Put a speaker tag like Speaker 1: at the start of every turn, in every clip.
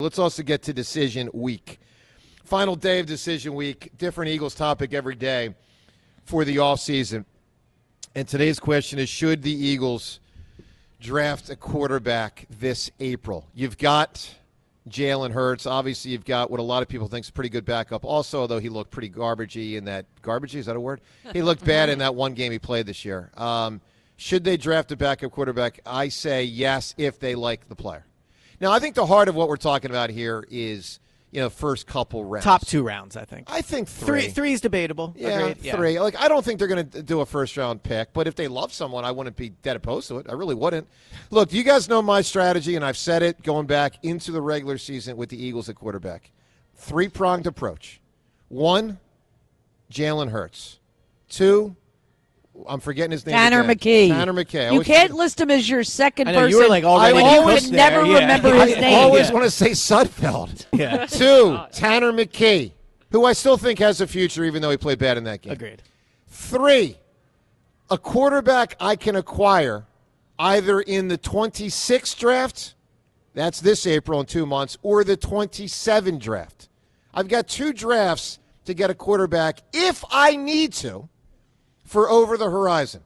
Speaker 1: Let's also get to decision week. Final day of decision week, different Eagles topic every day for the offseason. And today's question is, should the Eagles draft a quarterback this April? You've got Jalen Hurts. Obviously, you've got what a lot of people think is a pretty good backup. Also, though, he looked pretty garbagey in that – garbagey, is that a word? He looked bad in that one game he played this year. Should they draft a backup quarterback? I say yes if they like the player. Now, I think the heart of what we're talking about here is, first couple rounds.
Speaker 2: Top 2 rounds, I think.
Speaker 1: I think 3.
Speaker 2: Three is debatable.
Speaker 1: Yeah,
Speaker 2: Agreed.
Speaker 1: 3. Yeah. I don't think they're going to do a first-round pick, but if they love someone, I wouldn't be dead opposed to it. I really wouldn't. Look, you guys know my strategy, and I've said it going back into the regular season with the Eagles at quarterback. 3-pronged approach. 1, Jalen Hurts. 2, I'm forgetting his name.
Speaker 3: Tanner McKee.
Speaker 1: Tanner McKee.
Speaker 3: You can't list him as your second
Speaker 2: I know,
Speaker 3: person.
Speaker 2: you were like already
Speaker 3: I always never remember his name.
Speaker 1: I always want to say Sudfeld.
Speaker 2: Yeah.
Speaker 1: 2, Tanner McKee, who I still think has a future even though he played bad in that game.
Speaker 2: Agreed.
Speaker 1: 3, a quarterback I can acquire either in the 26th draft, that's this April in 2 months, or the 27 draft. I've got 2 drafts to get a quarterback if I need to for over the horizon.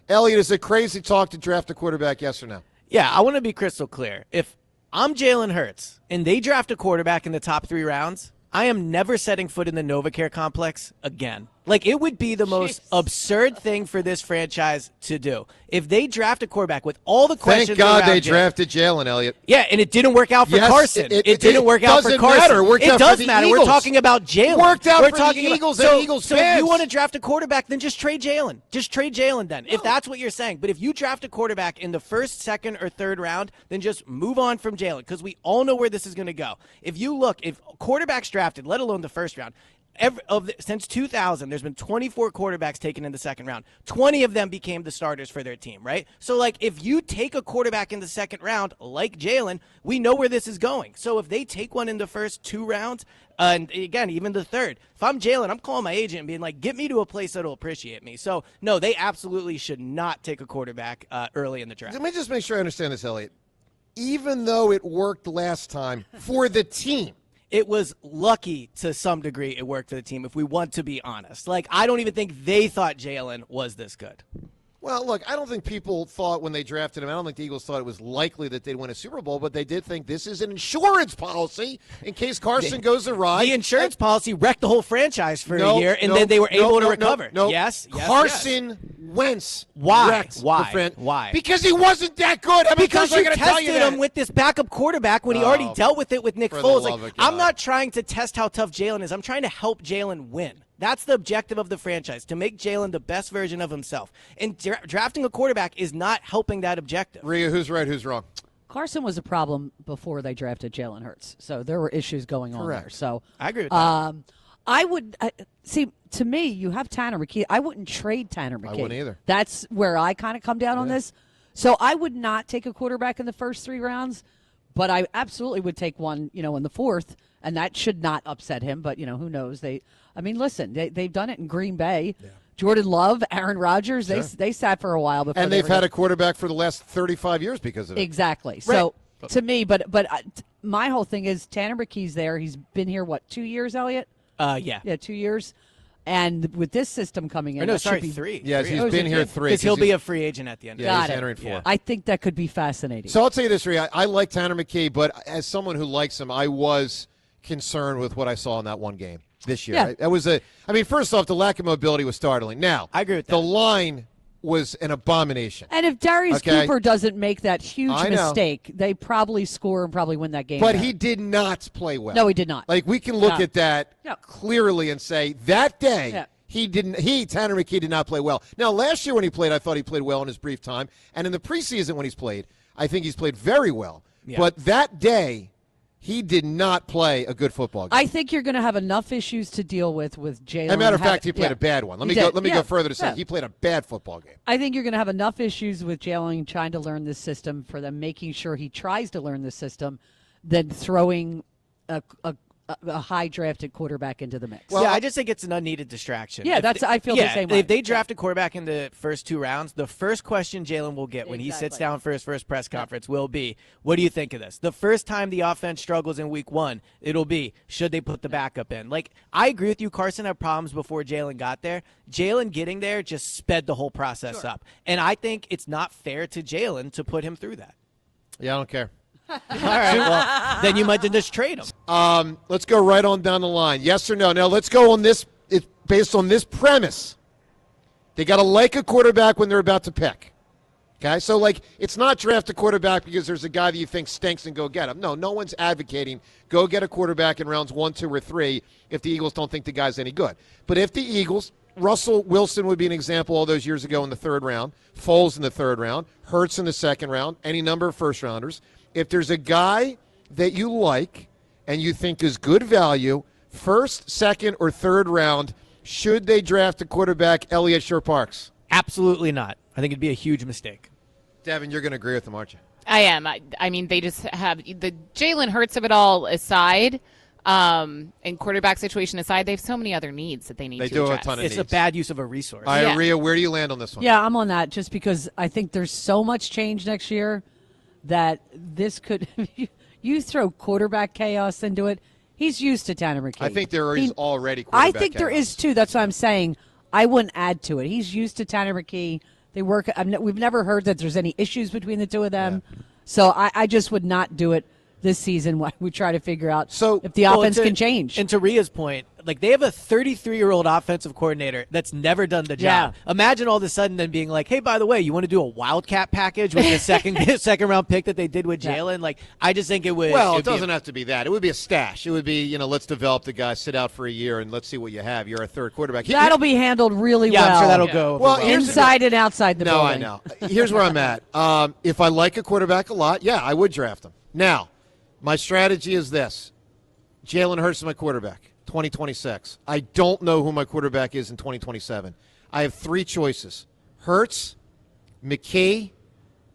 Speaker 1: Eliot, is it crazy talk to draft a quarterback, yes or no?
Speaker 2: Yeah, I want to be crystal clear. If I'm Jalen Hurts and they draft a quarterback in the top 3 rounds, I am never setting foot in the NovaCare complex again. Like, it would be the most absurd thing for this franchise to do. If they draft a quarterback with all the questions
Speaker 1: Thank God
Speaker 2: around
Speaker 1: they drafted Jalen, Eliot.
Speaker 2: Yeah, and it didn't work out for
Speaker 1: Yes,
Speaker 2: Carson. It didn't work out for
Speaker 1: doesn't
Speaker 2: Carson.
Speaker 1: matter. It worked out for
Speaker 2: does
Speaker 1: the
Speaker 2: matter.
Speaker 1: Eagles.
Speaker 2: We're talking about Jalen.
Speaker 1: Worked out
Speaker 2: We're
Speaker 1: for
Speaker 2: talking
Speaker 1: the Eagles
Speaker 2: about,
Speaker 1: and Eagles
Speaker 2: so
Speaker 1: fans.
Speaker 2: if you want to draft a quarterback, then just trade Jalen. Just trade Jalen then, if that's what you're saying. But if you draft a quarterback in the first, second, or third round, then just move on from Jalen, because we all know where this is going to go. If you look, if quarterbacks drafted, let alone the first round, since 2000, there's been 24 quarterbacks taken in the second round. 20 of them became the starters for their team, right? So, if you take a quarterback in the second round, like Jalen, we know where this is going. So if they take one in the first 2 rounds, and again, even the third, if I'm Jalen, I'm calling my agent and being like, get me to a place that'll appreciate me. So, no, they absolutely should not take a quarterback early in the draft.
Speaker 1: Let me just make sure I understand this, Eliot. Even though it worked last time for the team,
Speaker 2: it was lucky to some degree it worked for the team, if we want to be honest. I don't even think they thought Jalen was this good.
Speaker 1: Well, look, I don't think people thought when they drafted him, I don't think the Eagles thought it was likely that they'd win a Super Bowl, but they did think this is an insurance policy in case Carson goes awry.
Speaker 2: The insurance policy wrecked the whole franchise for a year, and then they were able to recover. Yes,
Speaker 1: Carson Wentz
Speaker 2: Why?
Speaker 1: wrecked
Speaker 2: Why?
Speaker 1: the
Speaker 2: Why?
Speaker 1: Because he wasn't that good.
Speaker 2: Because you
Speaker 1: tell
Speaker 2: tested
Speaker 1: you that?
Speaker 2: him with this backup quarterback when he already dealt with it with Nick
Speaker 1: for the
Speaker 2: Foles.
Speaker 1: love of
Speaker 2: I'm
Speaker 1: God.
Speaker 2: not trying to test how tough Jalen is. I'm trying to help Jalen win. That's the objective of the franchise, to make Jalen the best version of himself. And drafting a quarterback is not helping that objective.
Speaker 1: Rhea, who's right, who's wrong?
Speaker 3: Carson was a problem before they drafted Jalen Hurts, so there were issues going on there. So
Speaker 2: I agree with that.
Speaker 3: I would see. To me, you have Tanner McKee. I wouldn't trade Tanner McKee.
Speaker 1: I wouldn't either.
Speaker 3: That's where I kind of come down on this. So I would not take a quarterback in the first 3 rounds, but I absolutely would take one, in the 4th, and that should not upset him. But who knows? Listen, they've done it in Green Bay. Yeah. Jordan Love, Aaron Rodgers, they sat for a while before.
Speaker 1: And they've had a quarterback for the last 35 years because of it.
Speaker 3: Exactly.
Speaker 1: Right.
Speaker 3: So to me, but my whole thing is Tanner McKee's there. He's been here 2 years, Eliot?
Speaker 2: Yeah.
Speaker 3: Yeah, 2 years. And with this system coming in,
Speaker 2: Or no, sorry, 3.
Speaker 1: Yes, he's been here 3.
Speaker 2: Because he'll be a free agent at the end.
Speaker 1: Yeah,
Speaker 3: Got
Speaker 1: he's
Speaker 3: it.
Speaker 1: entering 4.
Speaker 2: Yeah.
Speaker 3: I think that could be fascinating.
Speaker 1: So I'll tell you this, Rhea. I like Tanner McKee, but as someone who likes him, I was concerned with what I saw in that one game this year.
Speaker 3: Yeah.
Speaker 1: First off, the lack of mobility was startling. Now,
Speaker 2: I agree with that.
Speaker 1: The line was an abomination.
Speaker 3: And if Darius Cooper doesn't make that huge mistake, they probably score and probably win that game.
Speaker 1: But he did not play well.
Speaker 3: No, he did not.
Speaker 1: We can look at that clearly and say that day Tanner McKee did not play well. Now, last year when he played, I thought he played well in his brief time. And in the preseason when he's played, I think he's played very well. Yeah. But that day, he did not play a good football game.
Speaker 3: I think you're going to have enough issues to deal with Jalen.
Speaker 1: As a matter of fact, he played a bad one. Let me go further to say he played a bad football game.
Speaker 3: I think you're going to have enough issues with Jalen trying to learn this system, for them making sure he tries to learn this system, than throwing a a high drafted quarterback into the mix.
Speaker 2: Well, I just think it's an unneeded distraction.
Speaker 3: Yeah, I feel the same way.
Speaker 2: If they draft a quarterback in the first 2 rounds, the first question Jalen will get when he sits down for his first press conference will be, what do you think of this? The first time the offense struggles in week 1, it'll be, should they put the backup in? Like, I agree with you. Carson had problems before Jalen got there. Jalen getting there just sped the whole process up. And I think it's not fair to Jalen to put him through that.
Speaker 1: Yeah, I don't care.
Speaker 2: All right, well, then you might just trade him.
Speaker 1: Let's go right on down the line. Yes or no? Now, let's go on this. It's based on this premise. They got to like a quarterback when they're about to pick. Okay? So, it's not draft a quarterback because there's a guy that you think stinks and go get him. No one's advocating go get a quarterback in rounds 1, 2, or 3 if the Eagles don't think the guy's any good. But if the Eagles, Russell Wilson would be an example all those years ago in the 3rd round, Foles in the 3rd round, Hurts in the 2nd round, any number of first-rounders. If there's a guy that you like and you think is good value, 1st, 2nd, or 3rd round, should they draft a quarterback, Eliot Shorr-Parks?
Speaker 2: Absolutely not. I think it'd be a huge mistake.
Speaker 1: Devin, you're going to agree with them, aren't you?
Speaker 4: I am. I mean, they just have the Jalen Hurts of it all aside, and quarterback situation aside, they have so many other needs that they need to address.
Speaker 1: They do have a ton of
Speaker 2: It's
Speaker 1: needs.
Speaker 2: a bad use of a resource.
Speaker 1: All right, Rhea, where do you land on this one?
Speaker 3: Yeah, I'm on that just because I think there's so much change next year that this could – you throw quarterback chaos into it. He's used to Tanner McKee.
Speaker 1: I think there is already quarterback
Speaker 3: I think
Speaker 1: chaos.
Speaker 3: there is, too. That's what I'm saying. I wouldn't add to it. He's used to Tanner McKee. They work. We've never heard that there's any issues between the two of them. Yeah. So I just would not do it this season while we try to figure out if the offense can change.
Speaker 2: And to Rhea's point, they have a 33-year-old offensive coordinator that's never done the job.
Speaker 3: Yeah.
Speaker 2: Imagine all of a sudden then being like, hey, by the way, you want to do a Wildcat package with the second round pick that they did with Jalen? I just think it would.
Speaker 1: Well, it doesn't have to be that. It would be a stash. It would be, let's develop the guy, sit out for a year, and let's see what you have. You're a 3rd quarterback.
Speaker 3: That'll be handled really
Speaker 2: well.
Speaker 3: Yeah,
Speaker 2: I'm sure that'll go.
Speaker 1: Well,
Speaker 3: inside and outside the building.
Speaker 1: No, I know. Here's where I'm at. If I like a quarterback a lot, yeah, I would draft him. Now, my strategy is this. Jalen Hurts is my quarterback, 2026. I don't know who my quarterback is in 2027. I have 3 choices. Hurts, McKee,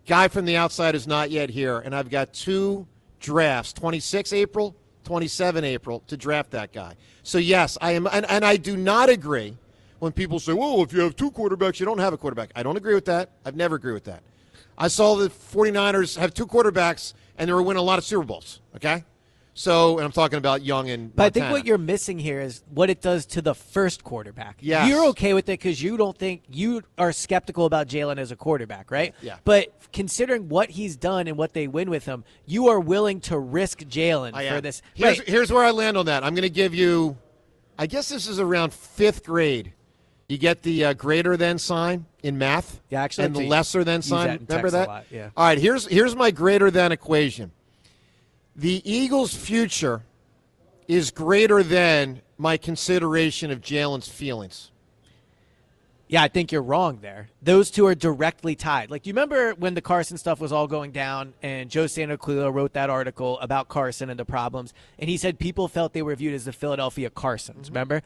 Speaker 1: guy from the outside is not yet here, and I've got 2 drafts, 26 April, 27 April, to draft that guy. So, yes, I am, and I do not agree when people say, well, if you have 2 quarterbacks, you don't have a quarterback. I don't agree with that. I've never agreed with that. I saw the 49ers have 2 quarterbacks, and they were winning a lot of Super Bowls, okay? So, and I'm talking about Young and Montana.
Speaker 2: But I think what you're missing here is what it does to the first quarterback.
Speaker 1: Yes.
Speaker 2: You're okay with it because you don't think you are skeptical about Jalen as a quarterback, right?
Speaker 1: Yeah.
Speaker 2: But considering what he's done and what they win with him, you are willing to risk Jalen for this.
Speaker 1: Here's where I land on that. I'm going to give you, I guess this is around 5th grade. You get the greater than sign in math.
Speaker 2: Yeah, actually,
Speaker 1: and the lesser than sign. Remember that?
Speaker 2: A lot, yeah.
Speaker 1: All right, here's my greater than equation. The Eagles' future is greater than my consideration of Jalen's feelings.
Speaker 2: Yeah, I think you're wrong there. Those two are directly tied. Do you remember when the Carson stuff was all going down and Joe Santaclillo wrote that article about Carson and the problems, and he said people felt they were viewed as the Philadelphia Carsons, remember?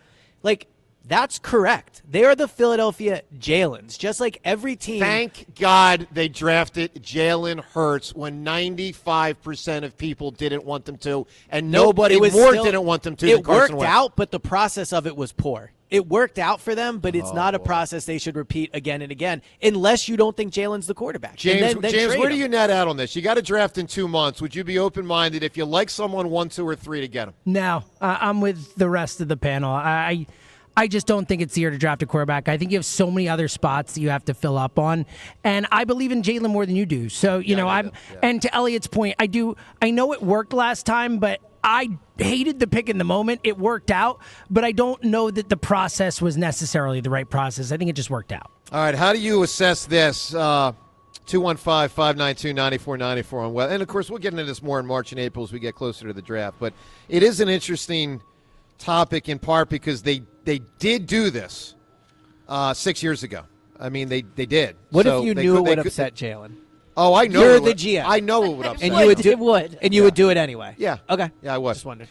Speaker 2: That's correct. They are the Philadelphia Jalens, just like every team.
Speaker 1: Thank God they drafted Jalen Hurts when 95% of people didn't want them to, and nobody didn't want them to.
Speaker 2: It worked out, but the process of it was poor. It worked out for them, but it's not a process they should repeat again and again, unless you don't think Jalen's the quarterback.
Speaker 1: James, where do you net out on this? You got to draft in 2 months. Would you be open-minded if you like someone 1, 2, or 3 to get him?
Speaker 5: No, I'm with the rest of the panel. I just don't think it's the year to draft a quarterback. I think you have so many other spots that you have to fill up on, and I believe in Jalen more than you do. So and to Elliot's point, I do. I know it worked last time, but I hated the pick in the moment. It worked out, but I don't know that the process was necessarily the right process. I think it just worked out.
Speaker 1: All right, how do you assess this? 215-592-9494 on well, and of course we'll get into this more in March and April as we get closer to the draft. But it is an interesting topic in part because they did do this 6 years ago. I mean, they did.
Speaker 2: What if you knew it would upset Jalen?
Speaker 1: Oh, I know.
Speaker 2: You're the GM.
Speaker 1: I know it would upset.
Speaker 2: And you would do
Speaker 3: it would.
Speaker 2: And you would do it anyway.
Speaker 1: Yeah.
Speaker 2: Okay.
Speaker 1: Yeah, I would.
Speaker 2: Just wondered.